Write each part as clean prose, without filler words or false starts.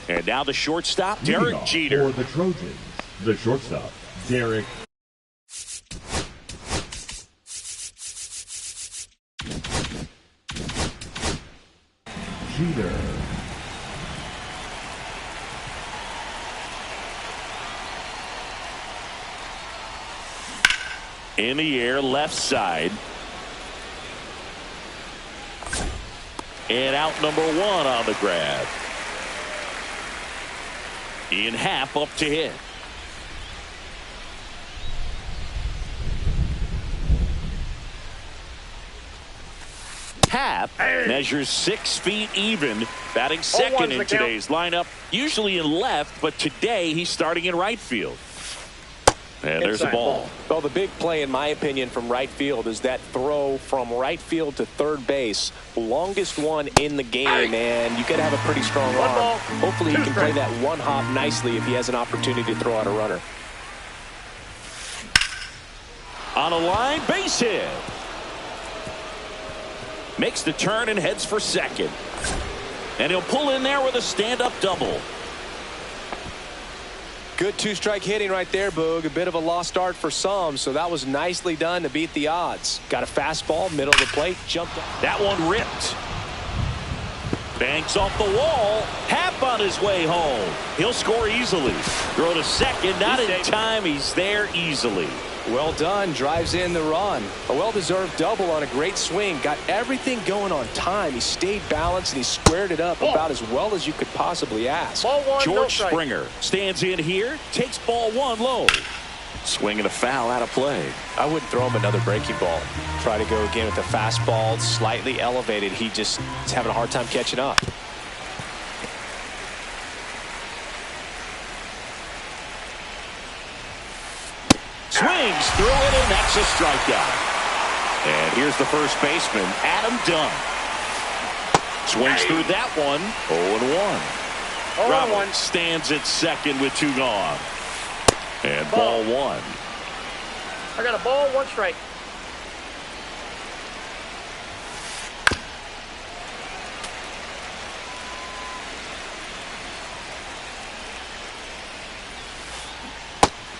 And now the shortstop, Derek Jeter. For the Trojans, the shortstop, Derek Jeter. In the air, left side. And out number one on the grab. In half, up to hit. Happ measures 6 feet even, batting second in today's lineup. Usually in left, but today he's starting in right field. And there's the ball. Well, the big play, in my opinion, from right field is that throw from right field to third base. Longest one in the game, and you got to have a pretty strong arm. Hopefully he can play that one hop nicely if he has an opportunity to throw out a runner. On a line, base hit. Makes the turn and heads for second. And he'll pull in there with a stand-up double. Good two-strike hitting right there, Boog. A bit of a lost start for some, so that was nicely done to beat the odds. Got a fastball, middle of the plate, jumped up. That one ripped. Banks off the wall. Happ on his way home. He'll score easily. Throw to second, not in time. He's there easily. Well done. Drives in the run. A well-deserved double on a great swing. Got everything going on time. He stayed balanced and he squared it up about as well as you could possibly ask. George Springer stands in here, takes ball one low. Swing and a foul out of play. I wouldn't throw him another breaking ball. Try to go again with the fastball slightly elevated. He just is having a hard time catching up. Swings through it, and that's a strikeout. And here's the first baseman, Adam Dunn. Swings through that one, 0-1. Roberts stands at second with 2 gone. And ball 1. I got a ball, 1 strike.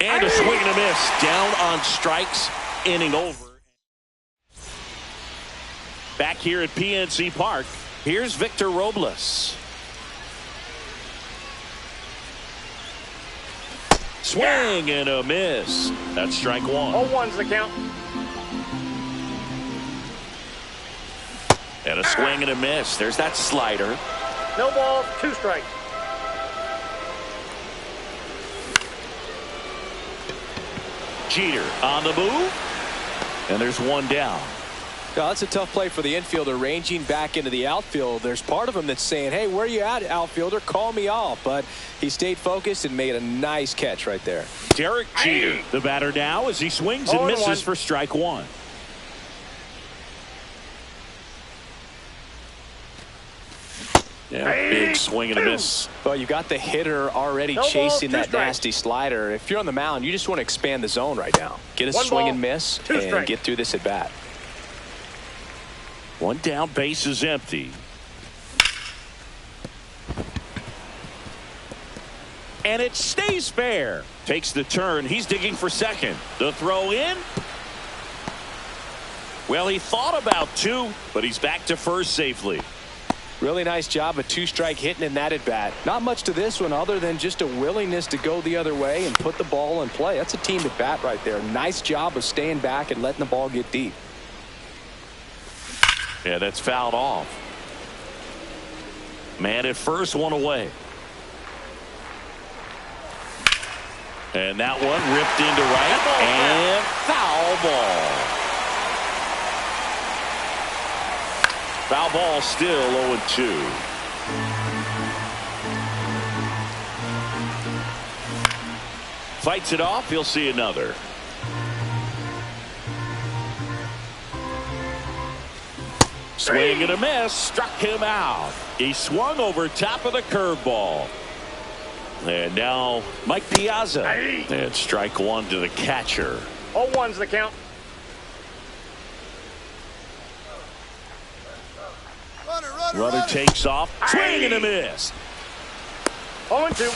And a swing and a miss. Down on strikes, inning over. Back here at PNC Park, here's Victor Robles. Swing and a miss. That's strike 1. 0-1's the count. And a swing and a miss. There's that slider. No balls, 2 strikes. Jeter on the move. And there's 1 down. Now, that's a tough play for the infielder, ranging back into the outfield. There's part of him that's saying, hey, where you at, outfielder? Call me off. But he stayed focused and made a nice catch right there. Derek Jeter, the batter now, as he swings and misses for strike 1. Yeah, big swing and a miss. Well, you got the hitter already chasing that nasty slider. If you're on the mound, you just want to expand the zone right now. Get a swing and miss and get through this at bat. 1 down, base is empty. And it stays fair. Takes the turn. He's digging for second. The throw in. Well, he thought about 2, but he's back to first safely. Really nice job of 2-strike hitting in that at bat. Not much to this one other than just a willingness to go the other way and put the ball in play. That's a team at bat right there. Nice job of staying back and letting the ball get deep. Yeah, that's fouled off. Man at first, 1 away. And that one ripped into right, and foul ball. Foul ball, still 0-2. Fights it off. He'll see another. Swing and a miss. Struck him out. He swung over top of the curveball. And now Mike Piazza. And strike 1 to the catcher. 0-1's the count. Runner takes off. Swing and a miss. 0-2.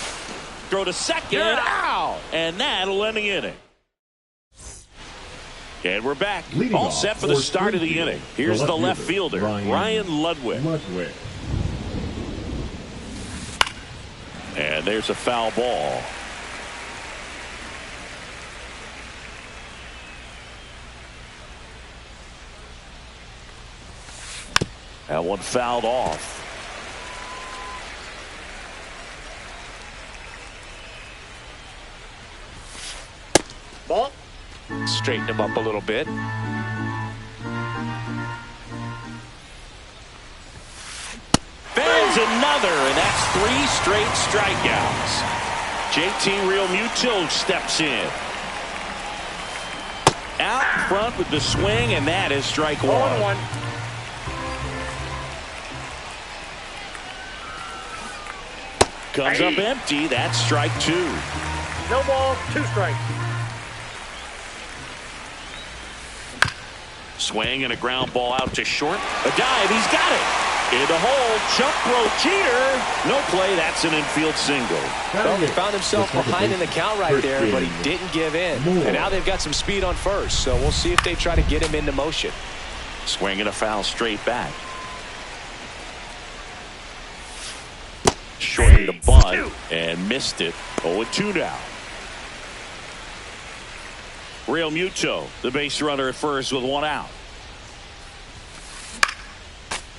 Throw to second. Out. And that'll end the inning. And we're back. Leading All off set for the start of the inning. Here's the left fielder, Ryan Ludwig. And there's a foul ball. That one fouled off. Ball. Straighten him up a little bit. There's another, and that's 3 straight strikeouts. JT Realmuto steps in. Out front with the swing, and that is strike 1. 0-1. Comes up empty. That's strike 2. No balls, 2 strikes. Swing and a ground ball out to short. A dive. He's got it. In the hole. Jump throw. Jeter. No play. That's an infield single. Well, he found himself behind in the count right there, but he didn't give in. And now they've got some speed on first, so we'll see if they try to get him into motion. Swing and a foul straight back. Shortened the bunt and missed it. 0-2 now. Realmuto, the base runner at first with 1 out.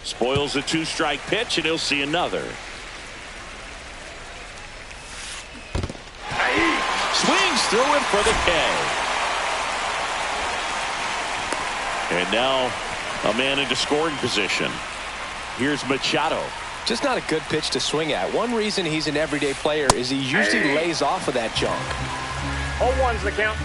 Spoils the 2-strike pitch, and he'll see another. Swings through it for the K. And now a man into scoring position. Here's Machado. Just not a good pitch to swing at. One reason he's an everyday player is he usually lays off of that junk. 0-1's the count.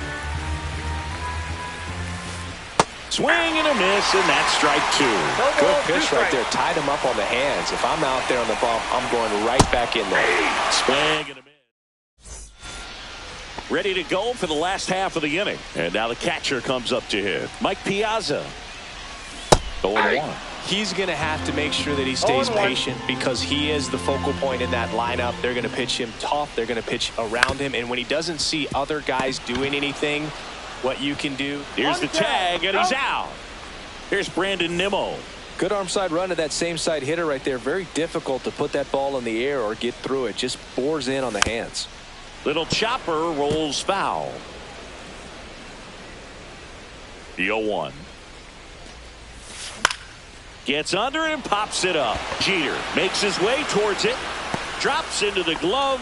Swing and a miss, and that's strike 2. No Good balls, 2 pitch right strikes. there. Tied him up on the hands. If I'm out there on the bump, I'm going right back in there. Swing and a miss. Ready to go for the last half of the inning. And now the catcher comes up to hit. Mike Piazza. 0-1. He's going to have to make sure that he stays 0-1. patient because he is the focal point in that lineup. They're going to pitch him tough. They're going to pitch around him. And when he doesn't see other guys doing anything, what you can do. Here's the tag, and he's out. Here's Brandon Nimmo. Good arm side run to that same side hitter right there. Very difficult to put that ball in the air or get through it. Just bores in on the hands. Little chopper rolls foul. The 0-1. Gets under it and pops it up. Jeter makes his way towards it. Drops into the glove.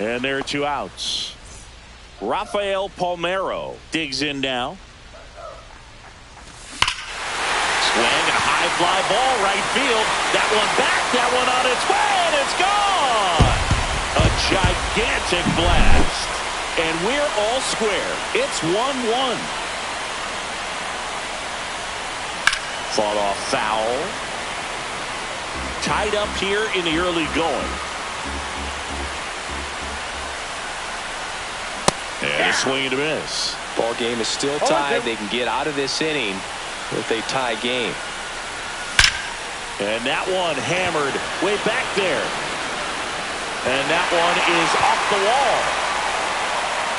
And there are 2 outs. Rafael Palmeiro digs in now. Swing and a high fly ball right field. That one back, that one on its way, and it's gone. A gigantic blast. And we're all square. It's 1-1. Fought off foul. Tied up here in the early going. And a swing and a miss. Ball game is still tied. They can get out of this inning with a tie game. And that one hammered way back there. And that one is off the wall.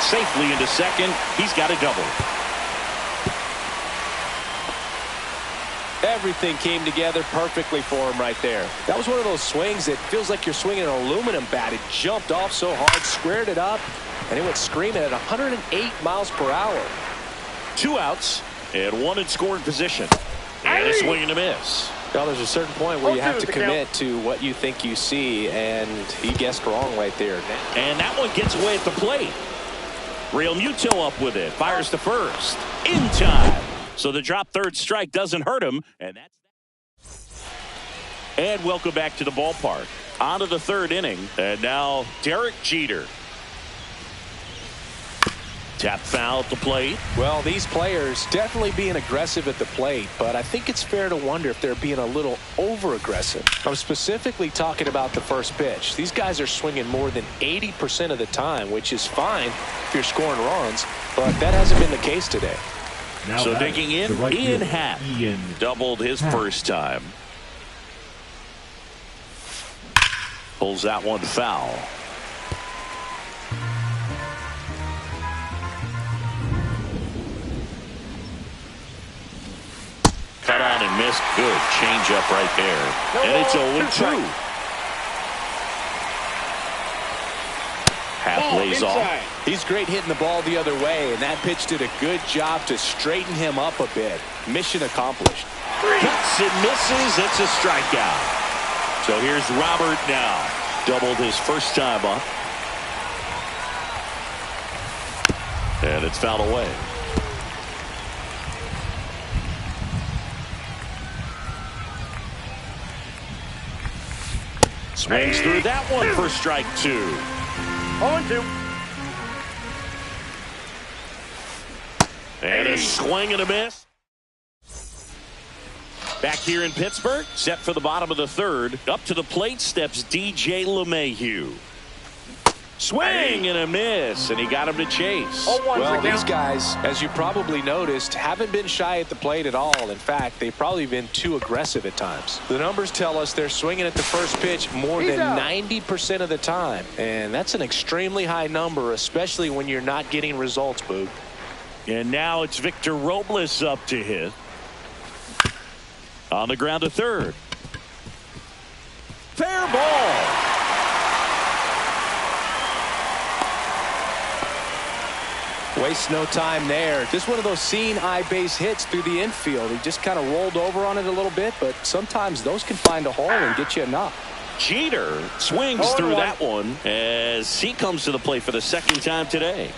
Safely into second. He's got a double. Everything came together perfectly for him right there. That was one of those swings that feels like you're swinging an aluminum bat. It jumped off so hard, squared it up, and it went screaming at 108 miles per hour. 2 outs and 1 in scoring position. And a swing and a miss. Well, there's a certain point where you have to 0-2 commit to what you think you see, and he guessed wrong right there. And that one gets away at the plate. Realmuto up with it. Fires to first. In time. So the drop third strike doesn't hurt him. And welcome back to the ballpark. On to the 3rd inning. And now Derek Jeter. Tap foul at the plate. Well, these players definitely being aggressive at the plate, but I think it's fair to wonder if they're being a little over-aggressive. I'm specifically talking about the first pitch. These guys are swinging more than 80% of the time, which is fine if you're scoring runs, but that hasn't been the case today. Now So digging in, right Ian fielder, Happ Ian doubled his Happ. first time. Pulls that one foul. this. Good changeup right there. And it's 0-2. Half lays off. He's great hitting the ball the other way, and that pitch did a good job to straighten him up a bit. Mission accomplished. Cuts and misses. It's a strikeout. So here's Robert now. Doubled his first time up. And it's fouled away. Swings through that one for strike 2. 0-2. And a swing and a miss. Back here in Pittsburgh, set for the bottom of the third. Up to the plate steps DJ LeMahieu. Swing and a miss, and he got him to chase. Well, these guys, as you probably noticed, haven't been shy at the plate at all. In fact, they've probably been too aggressive at times. The numbers tell us they're swinging at the first pitch more than 90% of the time. And that's an extremely high number, especially when you're not getting results, Boog. And now it's Victor Robles up to hit. On the ground to third. Fair ball. Waste no time there. Just one of those seeing eye base hits through the infield. He just kind of rolled over on it a little bit, but sometimes those can find a hole and get you a knock. Jeter swings through that one as he comes to the plate for the second time today.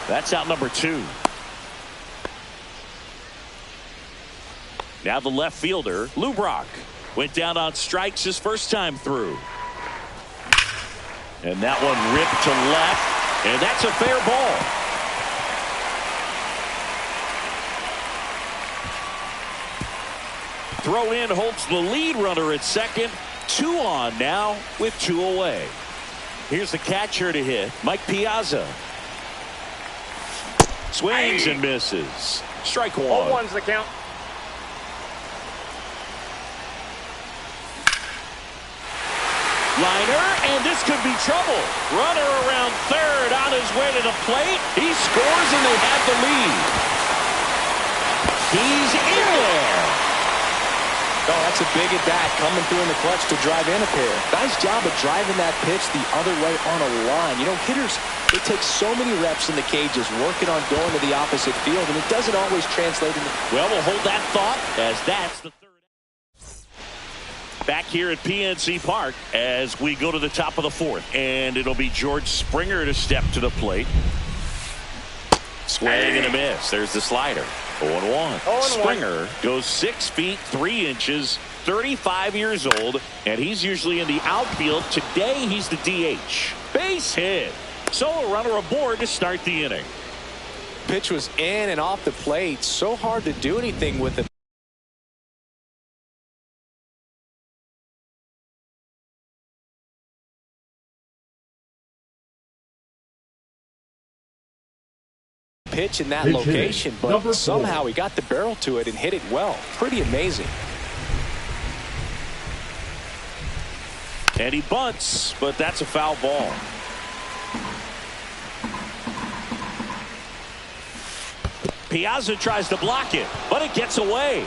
That's out number 2. Now the left fielder, Lou Brock, went down on strikes his first time through. And that one ripped to left, and that's a fair ball. Throw in holds the lead runner at second. 2 on now with 2 away. Here's the catcher to hit, Mike Piazza. Swings and misses. Strike 1. 0-1's the count. Liner, and this could be trouble. Runner around third on his way to the plate. He scores, and they have the lead. He's in there. Oh, that's a big at bat coming through in the clutch to drive in a pair. Nice job of driving that pitch the other way on a line. You know, hitters, they take so many reps in the cages working on going to the opposite field, and it doesn't always translate into. Well, we'll hold that thought as that's the third. Back here at PNC Park as we go to the top of the 4th, and it'll be George Springer to step to the plate. Swing and a miss. There's the slider. 0-1. Springer goes 6 feet 3 inches, 35 years old, and he's usually in the outfield. Today he's the DH. Base hit. So a runner aboard to start the inning. Pitch was in and off the plate. So hard to do anything with it. Pitch in that location, but somehow he got the barrel to it and hit it well. Pretty amazing. And he bunts, but that's a foul ball. Piazza tries to block it, but it gets away.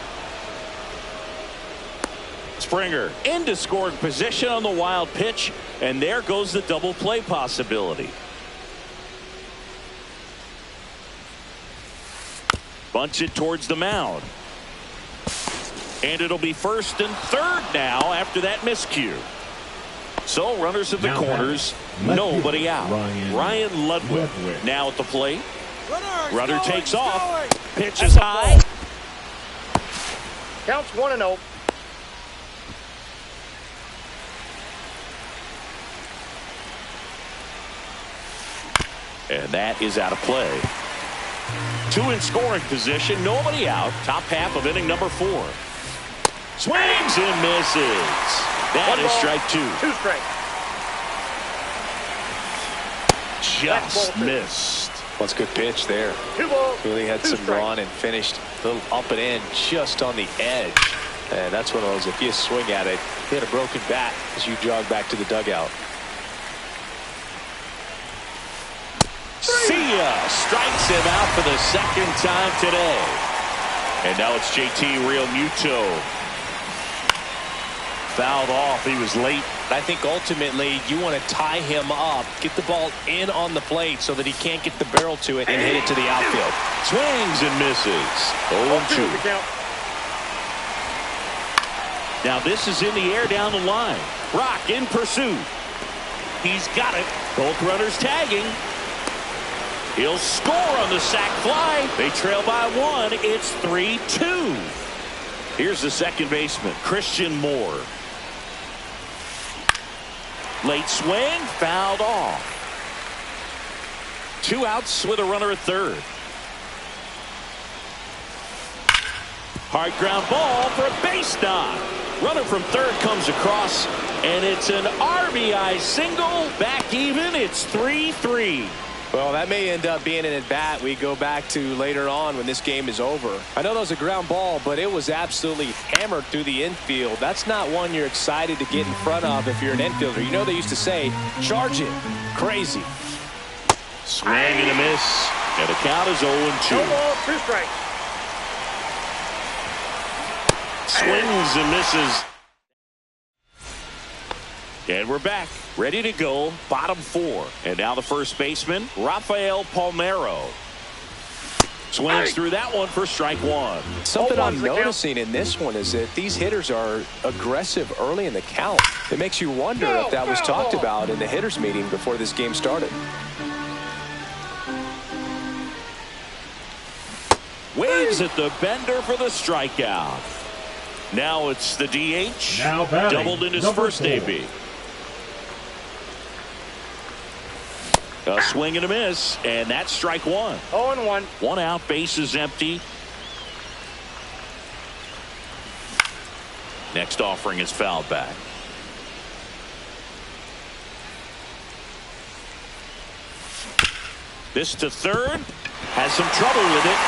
Springer into scoring position on the wild pitch, and there goes the double play possibility. Bunts it towards the mound. And it'll be first and third now after that miscue. So runners at the corners, nobody out. Ryan Ludwig now at the plate. Runner takes off. Pitch is high. Counts 1-0. And that is out of play. 2 in scoring position, nobody out. Top half of inning number 4. Swings and misses. That is strike 2. 2 strikes. Just missed. What's a good pitch there. 2 balls. Really had 2 some run and finished a little up and in just on the edge. And that's one of those, if you swing at it, hit a broken bat as you jog back to the dugout. See ya. Garcia strikes him out for the second time today. And now it's JT Realmuto. Fouled off. He was late. I think ultimately you want to tie him up, get the ball in on the plate so that he can't get the barrel to it and hit it to the outfield. Swings and misses. 0-2. Now this is in the air down the line. Rock in pursuit. He's got it. Both runners tagging. He'll score on the sac fly. They trail by 1. It's 3-2. Here's the second baseman, Christian Moore. Late swing, fouled off. 2 outs with a runner at third. Hard ground ball for a base knock. Runner from third comes across, and it's an RBI single. Back even, it's 3-3. Well, that may end up being an at-bat we go back to later on when this game is over. I know that was a ground ball, but it was absolutely hammered through the infield. That's not one you're excited to get in front of if you're an infielder. You know they used to say, charge it. Crazy. Swing and a miss. And the count is 0-2. No ball, 2 strikes. Swings and misses. And we're back, ready to go, bottom 4. And now the first baseman, Rafael Palmeiro. Swings through that one for strike 1. Something I'm noticing in this one is that these hitters are aggressive early in the count. It makes you wonder if that was talked about in the hitters meeting before this game started. Waves at the bender for the strikeout. Now it's the DH. Now batting, doubled in his first 4. AB. A swing and a miss, and that's strike 1. 0-1. 1 out, base is empty. Next offering is fouled back. This to third. Has some trouble with it.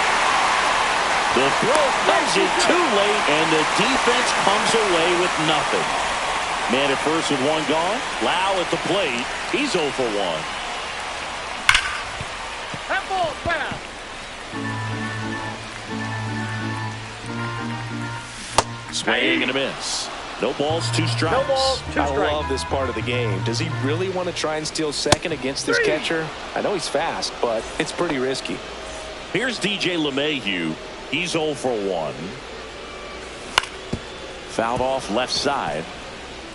The throw comes in too late, and the defense comes away with nothing. Man at first with 1 gone. Lau at the plate. He's 0 for 1. That ball's foul. Swing and a miss. No balls, 2 strikes. No balls, 2 strikes. I love this part of the game. Does he really want to try and steal second against this catcher? I know he's fast, but it's pretty risky. Here's DJ LeMahieu. He's 0 for 1. Fouled off left side.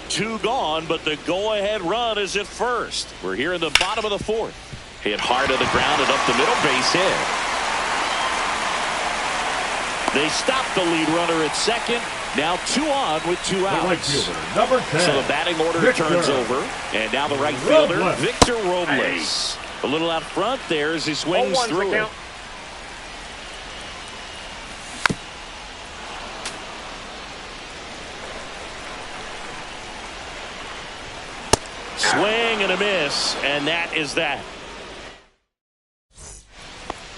2 gone, but the go-ahead run is at first. We're here in the bottom of the 4th. Hit hard to the ground and up the middle, base hit. They stop the lead runner at second. Now 2 on with 2 outs. Right fielder, number 10. So the batting order Victor turns over. And now the right fielder, Victor Robles. A little out front there as he swings 0-1's through the it. count. Swing and a miss, and that is that.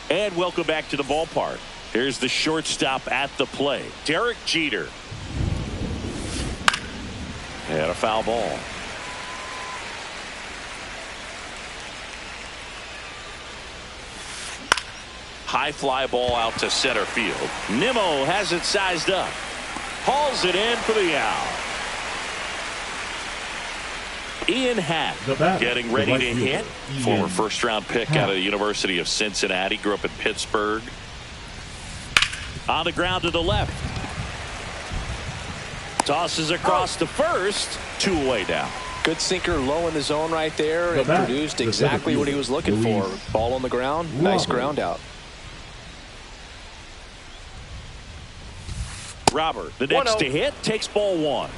And welcome back to the ballpark. Here's the shortstop at the plate, Derek Jeter. And a foul ball. High fly ball out to center field. Nimmo has it sized up. Hauls it in for the out. Ian Happ getting ready to hit. Former first-round pick out of the University of Cincinnati. Grew up in Pittsburgh. On the ground to the left. Tosses across to first. 2 away now. Good sinker low in the zone right there and produced exactly what he was looking for. Ball on the ground. Nice ground out. Robert, the next to hit, takes ball 1.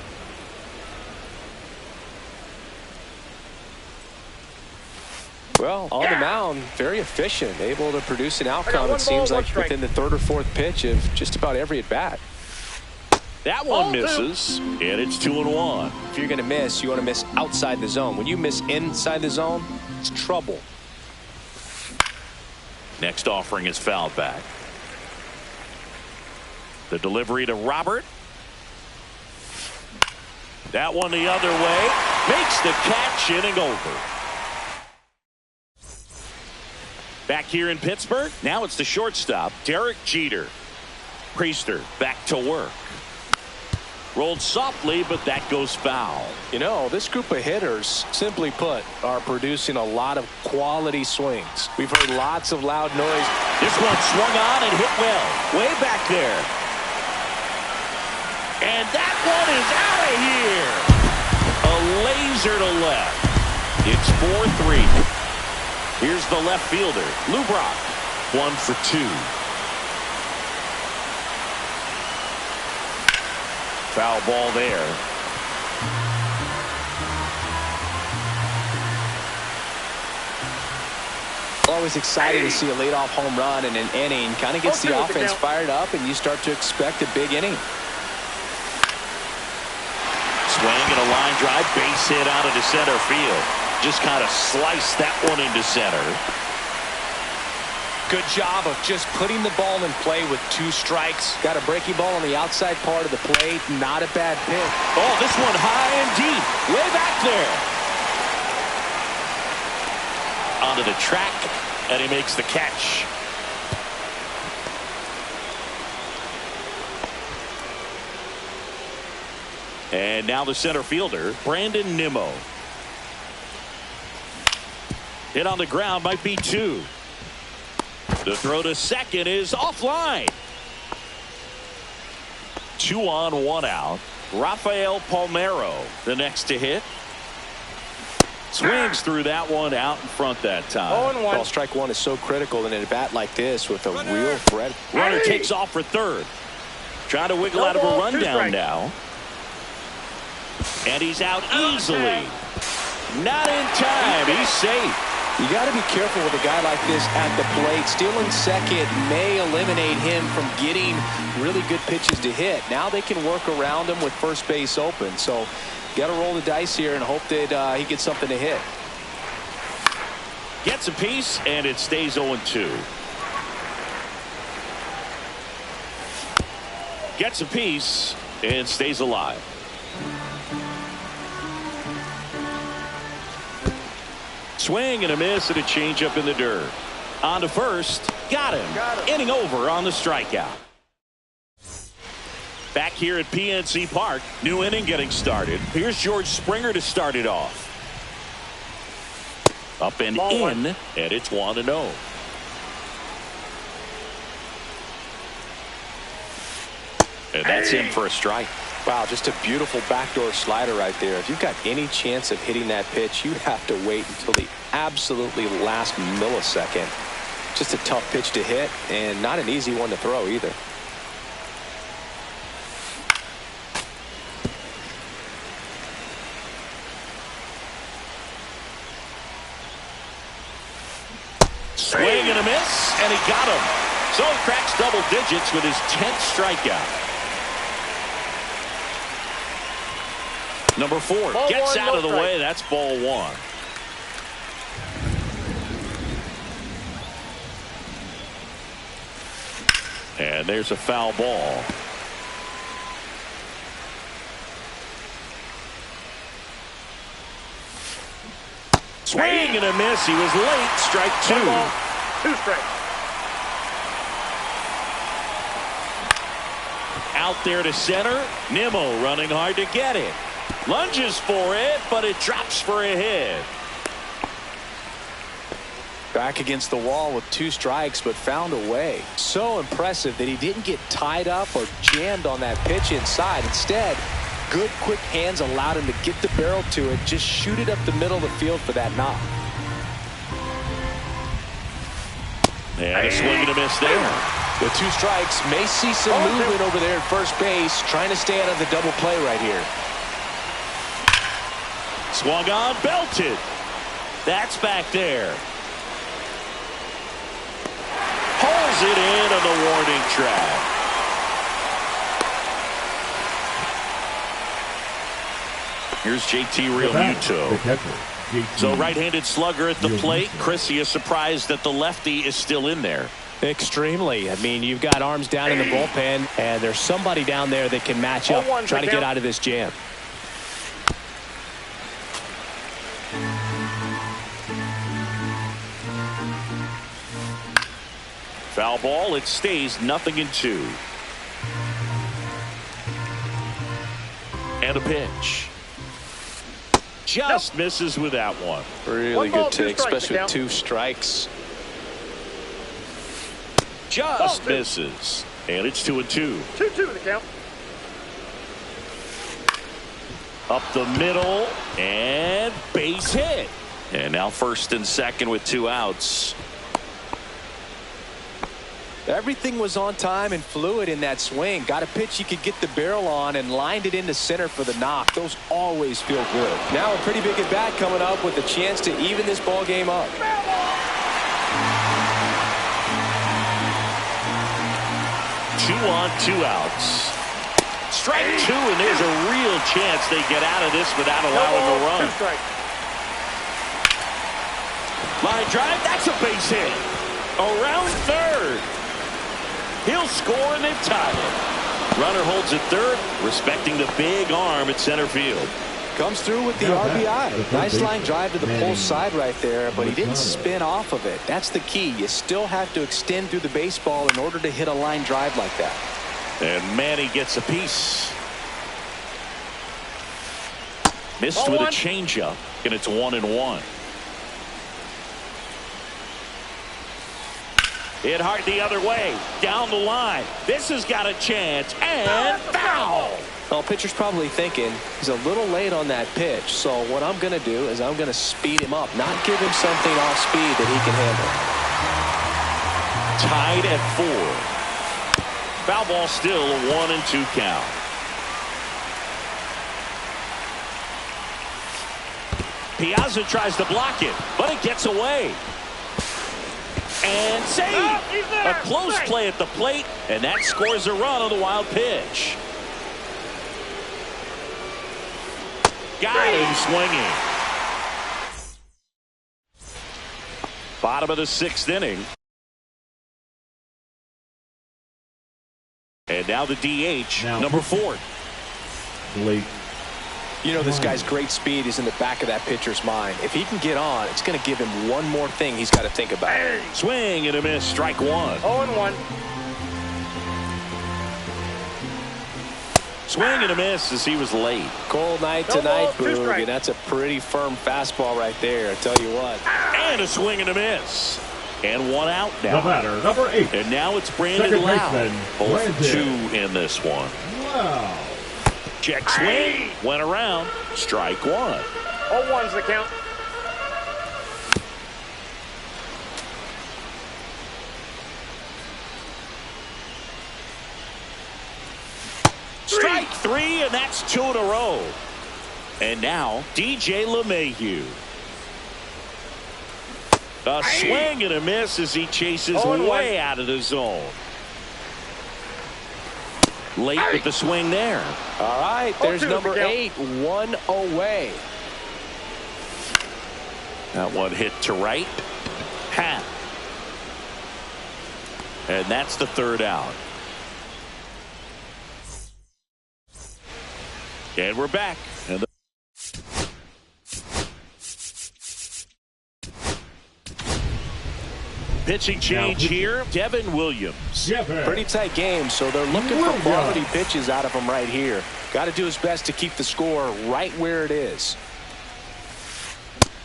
Well, on the mound, very efficient, able to produce an outcome, it seems like, within the 3rd or 4th pitch of just about every at-bat. That one misses, and it's 2-1. If you're going to miss, you want to miss outside the zone. When you miss inside the zone, it's trouble. Next offering is fouled back. The delivery to Robert. That one the other way. Makes the catch, inning over. Back here in Pittsburgh, now it's the shortstop, Derek Jeter. Priester back to work. Rolled softly, but that goes foul. You know, this group of hitters, simply put, are producing a lot of quality swings. We've heard lots of loud noise. This one swung on and hit well. Way back there. And that one is out of here. A laser to left. It's 4-3. Here's the left fielder, Lou Brock. 1 for 2. Foul ball there. Always exciting to see a leadoff home run in an inning. Kind of gets the offense fired up, and you start to expect a big inning. Swing and a line drive, base hit out into center field. Just kind of sliced that one into center. Good job of just putting the ball in play with 2 strikes. Got a breaking ball on the outside part of the plate. Not a bad pitch. Oh, this one high and deep. Way back there. Onto the track, and he makes the catch. And now the center fielder, Brandon Nimmo. Hit on the ground, might be 2. The throw to second is offline. 2 on, 1 out. Rafael Palmeiro, the next to hit. Swings through that one out in front that time. 0-1. Well, strike one is so critical in a bat like this with a real threat. Runner takes off for third. Trying to wiggle out of a rundown now. And he's out easily. Not in time. He's safe. You got to be careful with a guy like this at the plate. Stealing second may eliminate him from getting really good pitches to hit. Now they can work around him with first base open. So got to roll the dice here and hope that he gets something to hit. Gets a piece, and it stays 0-2. Gets a piece and stays alive. Swing and a miss and a changeup in the dirt. On to first. Got him. Inning over on the strikeout. Back here at PNC Park. New inning getting started. Here's George Springer to start it off. Up and in, and it's 1-0. And that's him for a strike. Wow, just a beautiful backdoor slider right there. If you've got any chance of hitting that pitch, you have to wait until the absolutely last millisecond. Just a tough pitch to hit, and not an easy one to throw either. Swing and a miss, and he got him. So he cracks double digits with his 10th strikeout. Number 4 Ball gets one, out no of the strike. way. That's ball 1. And there's a foul ball. Swing and a miss. He was late. Strike 2. 2 strikes. Out there to center. Nimmo running hard to get it. Lunges for it, but it drops for a hit. Back against the wall with 2 strikes, but found a way. So impressive that he didn't get tied up or jammed on that pitch inside. Instead, good quick hands allowed him to get the barrel to it, just shoot it up the middle of the field for that knock. And a swing and a miss there. With 2 strikes, may see some movement over there at first base, trying to stay out of the double play right here. Swung on, belted. That's back there. Pulls it in on the warning track. Here's JT Realmuto. So right-handed slugger at the plate. Chris, are you surprised that the lefty is still in there? Extremely. I mean, you've got arms down in the bullpen, and there's somebody down there that can match up, try to get out of this jam. Foul ball. It stays 0-2. And a pitch. Just misses with that one. Really One ball, good two take, strikes, especially with count. 2 strikes. Just Ball 2. misses. And it's 2-2. 2-2 the count. Up the middle and base hit. And now first and second with 2 outs. Everything was on time and fluid in that swing. Got a pitch you could get the barrel on and lined it into center for the knock. Those always feel good. Now a pretty big at bat coming up with a chance to even this ball game up. 2 on, 2 outs. Strike 2, and there's a real chance they get out of this without allowing a run. 2 strikes. Line drive, that's a base hit. Around third. He'll score and they've tied it. Runner holds at third, respecting the big arm at center field. Comes through with the RBI. Nice line drive to the pull side right there, but he didn't spin off of it. That's the key. You still have to extend through the baseball in order to hit a line drive like that. And Manny gets a piece. Missed Ball with a 1. changeup, and it's 1-1. Hit hard the other way, down the line. This has got a chance, and foul. Well, pitcher's probably thinking he's a little late on that pitch, so what I'm going to do is I'm going to speed him up, not give him something off speed that he can handle. Tied at 4. Foul ball still a 1-2 count. Piazza tries to block it, but it gets away. And saved. Oh, he's there. A close Strike. play at the plate, and that scores a run on the wild pitch. Got him swinging. Bottom of the 6th inning. And now the DH, number 4. Blake. You know, this guy's great speed is in the back of that pitcher's mind. If he can get on, it's going to give him one more thing he's got to think about. Swing and a miss, strike 1. 0-1. Swing and a miss as he was late. Cold night No tonight, ball, 2 Boog, strikes. and that's a pretty firm fastball right there, I tell you what. And a swing and a miss. And 1 out The now. batter, number 8. And now it's Brandon Second Lau. baseman, Both Brandon. 2 in this one. Wow. Check swing. Went around. Strike 1. 0-1's the count. Strike 3, and that's 2 in a row. And now DJ LeMahieu. A swing and a miss as he chases 0-1. way out of the zone. Late with the swing there. All right, there's 0-2 number the count. 8, 1 away. That one hit to right. Hat. And that's the 3rd out. And we're back. And the pitching change here. Devin Williams. Jeffers. Pretty tight game, so they're looking for quality pitches out of him right here. Got to do his best to keep the score right where it is.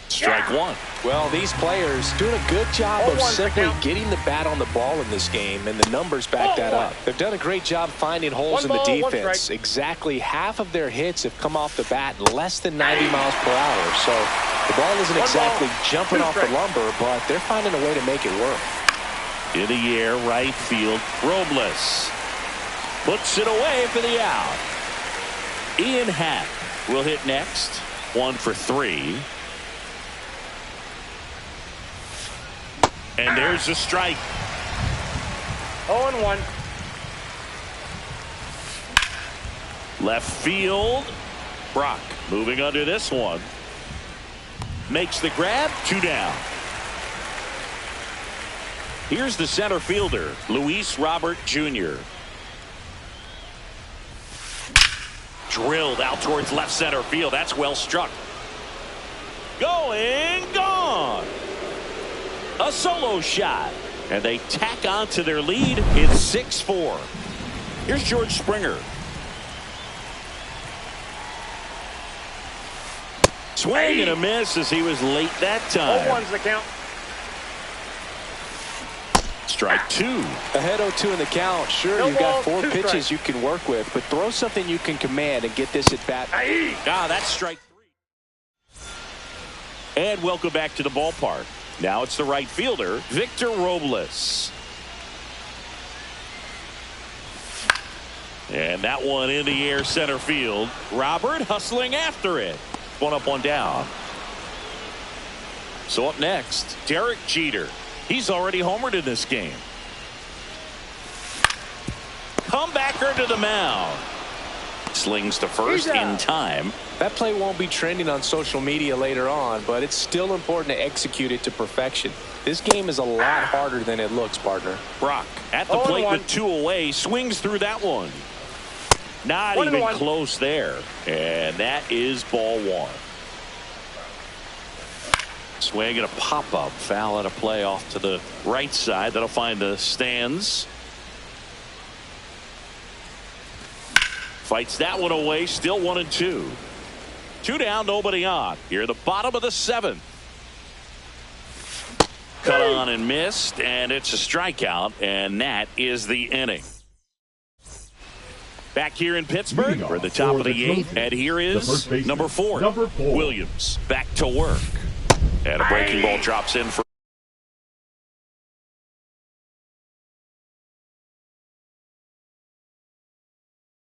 Strike 1. Well, these players doing a good job of 0-1 simply count. getting the bat on the ball in this game, and the numbers back that 0-1. up. They've done a great job finding holes 1 in the ball, 1 defense. strike. Exactly half of their hits have come off the bat less than 90 miles per hour. So the ball isn't 1 exactly ball, jumping 2 off the strikes. lumber, but they're finding a way to make it work. In the air, right field. Robles puts it away for the out. Ian Happ will hit next. 1 for 3. And there's a strike. 0-1. Left field. Brock moving under this one. Makes the grab. 2 down. Here's the center fielder, Luis Robert Jr. Drilled out towards left center field. That's well struck. Going, gone. A solo shot. And they tack on to their lead. It's 6-4. Here's George Springer. Swing and a miss as he was late that time. 0-1's the count. Strike two. Ahead 0-2 in the count. Sure, No you've got ball, 4 2 pitches strikes. you can work with, but throw something you can command and get this at bat. That's strike three. And welcome back to the ballpark. Now it's the right fielder, Victor Robles. And that one in the air center field. Robert hustling after it. One up, one down. So up next, Derek Jeter. He's already homered in this game. Comebacker to the mound. Slings to first in time. That play won't be trending on social media later on, but it's still important to execute it to perfection. This game is a lot harder than it looks, partner. Brock at the plate with 2 away. Swings through that one. Not even close there. And that is ball 1. Swing and a pop-up. Foul at a play off to the right side. That'll find the stands. Fights that one away. Still 1-2. 2 down, nobody on. Here at the bottom of the 7th. Cut on and missed, and it's a strikeout, and that is the inning. Back here in Pittsburgh, we're at the top of the 8th, and here is number 4, Williams. Back to work. And a breaking ball drops in for